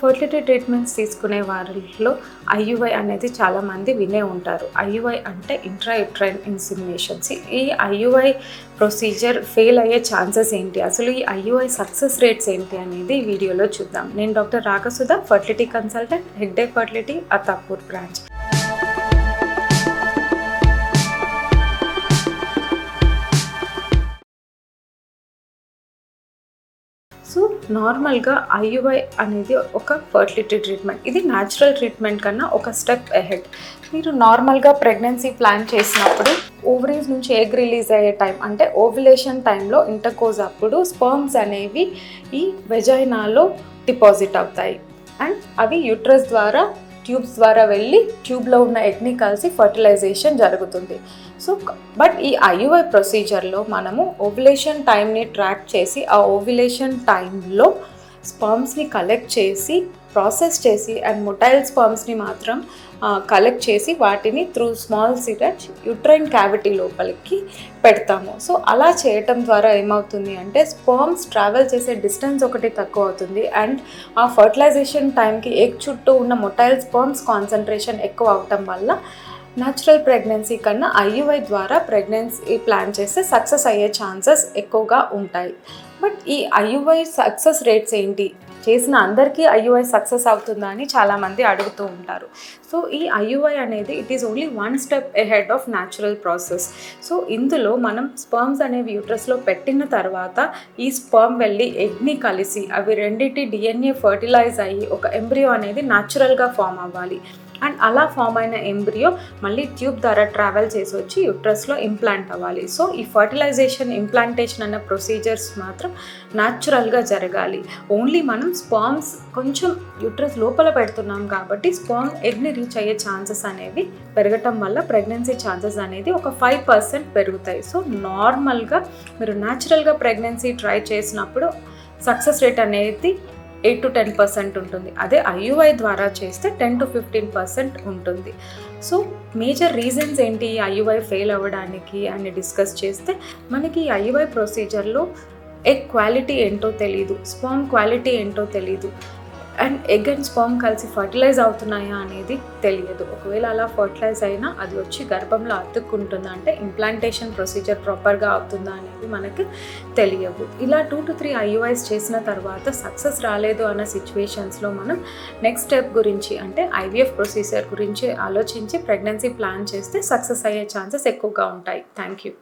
Fertility treatments తీసుకునే వారిలో IUI అనేది చాలామంది వినే ఉంటారు. ఐయుఐ అంటే ఇంట్రాయూట్రైన్ ఇన్సిమినేషన్స్. ఈ ఐయుఐ ప్రొసీజర్ ఫెయిల్ అయ్యే ఛాన్సెస్ ఏంటి, అసలు ఈ ఐయుఐ సక్సెస్ రేట్స్ ఏంటి అనేది ఈ వీడియోలో చూద్దాం. నేను doctor Ragasudha, fertility consultant, Hegde fertility, Attapur branch. So నార్మల్గా ఐయుఐ అనేది ఒక ఫర్టిలిటీ ట్రీట్మెంట్. ఇది న్యాచురల్ ట్రీట్మెంట్ కన్నా ఒక స్టెప్ అహెడ్. మీరు నార్మల్గా ప్రెగ్నెన్సీ ప్లాన్ చేసినప్పుడు ఓవరీస్ నుంచి ఎగ్ రిలీజ్ అయ్యే టైం అంటే ఓవ్యులేషన్ టైంలో ఇంటర్కోర్స్ అప్పుడు స్పర్మ్స్ అనేవి ఈ వెజైనాలో డిపాజిట్ అవుతాయి అండ్ అవి యూట్రస్ ద్వారా ట్యూబ్స్ ద్వారా వెళ్ళి ట్యూబ్లో ఉన్న ఎగ్ని కలిసి ఫర్టిలైజేషన్ జరుగుతుంది. సో బట్ ఈ ఐయుఐ ప్రొసీజర్లో మనము ఓవ్యులేషన్ టైంని ట్రాక్ చేసి ఆ ఓవ్యులేషన్ టైంలో స్పర్మ్స్ని కలెక్ట్ చేసి ప్రాసెస్ చేసి అండ్ మొటైల్ స్పర్మ్స్ని మాత్రం కలెక్ట్ చేసి వాటిని through small syringe uterine cavity లోపలికి పెడతాము. సో అలా చేయటం ద్వారా ఏమవుతుంది అంటే స్పర్మ్స్ ట్రావెల్ చేసే డిస్టెన్స్ ఒకటి తక్కువ అవుతుంది అండ్ ఆ ఫర్టిలైజేషన్ టైంకి ఎగ్ చుట్టూ ఉన్న మొటైల్ స్పర్మ్స్ కాన్సన్ట్రేషన్ ఎక్కువ అవటం వల్ల న్యాచురల్ ప్రెగ్నెన్సీ కన్నా ఐయుఐ ద్వారా ప్రెగ్నెన్సీ ప్లాన్ చేస్తే సక్సెస్ అయ్యే ఛాన్సెస్ ఎక్కువగా ఉంటాయి. బట్ ఈ ఐయుఐ సక్సెస్ రేట్స్ ఏంటి, చేసిన అందరికీ ఐయుఐ సక్సెస్ అవుతుందా అని చాలామంది అడుగుతూ ఉంటారు. సో ఈ ఐయుఐ అనేది it is only one step ahead of natural process. So ఇందులో మనం స్పర్మ్స్ అనేవి యూట్రస్లో పెట్టిన తర్వాత ఈ స్పర్మ్ వెళ్ళి ఎగ్ని కలిసి అవి రెండింటి డిఎన్ఏ ఫర్టిలైజ్ అయ్యి ఒక ఎంబ్రియో అనేది న్యాచురల్గా ఫామ్ అవ్వాలి అండ్ అలా ఫామ్ అయిన ఎంబ్రియో మళ్ళీ ట్యూబ్ ద్వారా ట్రావెల్ చేసి వచ్చి యూట్రస్లో ఇంప్లాంట్ అవ్వాలి. సో ఈ ఫర్టిలైజేషన్ ఇంప్లాంటేషన్ అన్న ప్రొసీజర్స్ మాత్రం న్యాచురల్గా జరగాలి. ఓన్లీ మనం స్పర్మ్స్ కొంచెం యూట్రస్ లోపల పెడుతున్నాం కాబట్టి స్పర్మ్ ఎగ్ని రీచ్ అయ్యే ఛాన్సెస్ అనేవి పెరగటం వల్ల ప్రెగ్నెన్సీ ఛాన్సెస్ అనేది ఒక 5% పెరుగుతాయి. సో నార్మల్గా మీరు న్యాచురల్గా ప్రెగ్నెన్సీ ట్రై చేసినప్పుడు సక్సెస్ రేట్ అనేది 8 to 10% ఉంటుంది. అదే ఐయుఐ ద్వారా చేస్తే 10 to 15% ఉంటుంది. సో మేజర్ రీజన్స్ ఏంటి ఐయుఐ ఫెయిల్ అవ్వడానికి అని డిస్కస్ చేస్తే మనకి ఈ ఐయుఐ ప్రొసీజర్లో ఎగ్ క్వాలిటీ ఏంటో తెలీదు, స్పర్మ్ క్వాలిటీ ఏంటో తెలీదు అండ్ ఎగ్ అండ్ స్పర్మ్ కలిసి ఫర్టిలైజ్ అవుతున్నాయా అనేది తెలియదు. ఒకవేళ అలా ఫర్టిలైజ్ అయినా అది వచ్చి గర్భంలో అతుక్కుంటుందా అంటే ఇంప్లాంటేషన్ ప్రొసీజర్ ప్రాపర్గా అవుతుందా అనేది మనకు తెలియదు. ఇలా 2 to 3 ఐయుఐస్ చేసిన తర్వాత సక్సెస్ రాలేదు అన్న సిచ్యువేషన్స్లో మనం నెక్స్ట్ స్టెప్ గురించి అంటే ఐవీఎఫ్ ప్రొసీజర్ గురించి ఆలోచించి ప్రెగ్నెన్సీ ప్లాన్ చేస్తే సక్సెస్ అయ్యే ఛాన్సెస్ ఎక్కువగా ఉంటాయి. Thank you.